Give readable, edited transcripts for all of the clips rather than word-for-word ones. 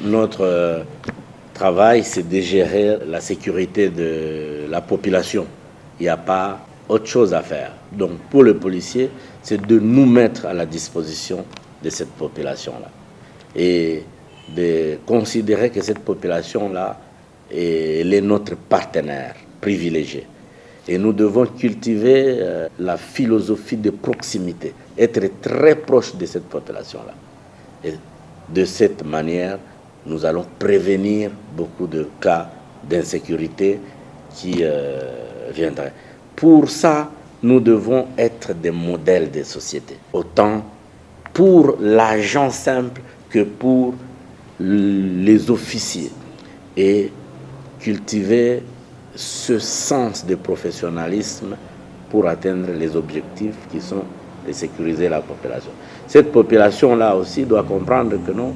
Notre travail, c'est de gérer la sécurité de la population. Il n'y a pas autre chose à faire. Donc pour le policier, c'est de nous mettre à la disposition de cette population-là. Et de considérer que cette population-là, elle est notre partenaire privilégié. Et nous devons cultiver la philosophie de proximité, être très proche de cette population-là. Et de cette manière, nous allons prévenir beaucoup de cas d'insécurité qui viendraient. Pour ça, nous devons être des modèles de société, autant pour l'agent simple que pour les officiers, et cultiver ce sens de professionnalisme pour atteindre les objectifs qui sont de sécuriser la population. Cette population-là aussi doit comprendre que non,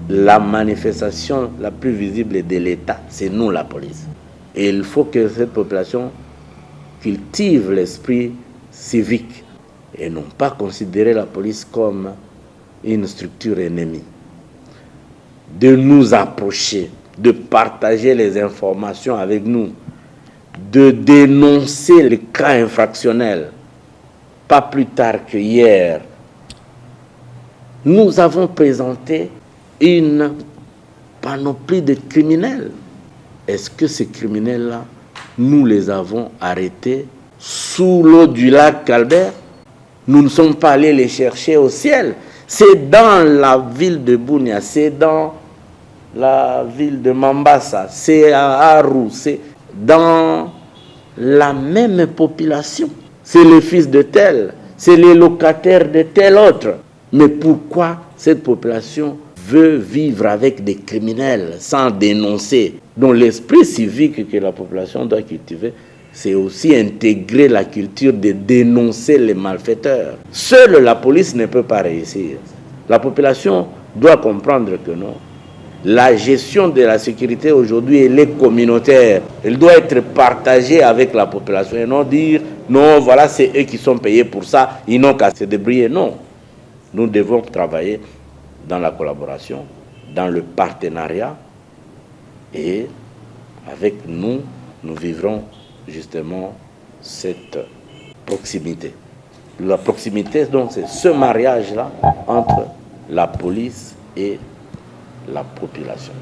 la manifestation la plus visible de l'État, c'est nous, la police. Et il faut que cette population cultive l'esprit civique et non pas considérer la police comme une structure ennemie. De nous approcher, de partager les informations avec nous, de dénoncer les cas infractionnels. Pas plus tard que hier, nous avons présenté une panoplie de criminels. Est-ce que ces criminels-là, nous les avons arrêtés sous l'eau du lac Albert? Nous ne sommes pas allés les chercher au ciel. C'est dans la ville de Bunia, c'est dans la ville de Mambasa, c'est à Aru, c'est dans la même population. C'est le fils de tel, c'est les locataires de tel autre. Mais pourquoi cette population veut vivre avec des criminels sans dénoncer? Donc l'esprit civique que la population doit cultiver, c'est aussi intégrer la culture de dénoncer les malfaiteurs. Seule la police ne peut pas réussir. La population doit comprendre que non. La gestion de la sécurité aujourd'hui, elle est communautaire. Elle doit être partagée avec la population et non dire non, voilà, c'est eux qui sont payés pour ça, ils n'ont qu'à se débrouiller. Non. Nous devons travailler dans la collaboration, dans le partenariat, et avec nous, nous vivrons justement cette proximité. La proximité, donc, c'est ce mariage-là entre la police et la population.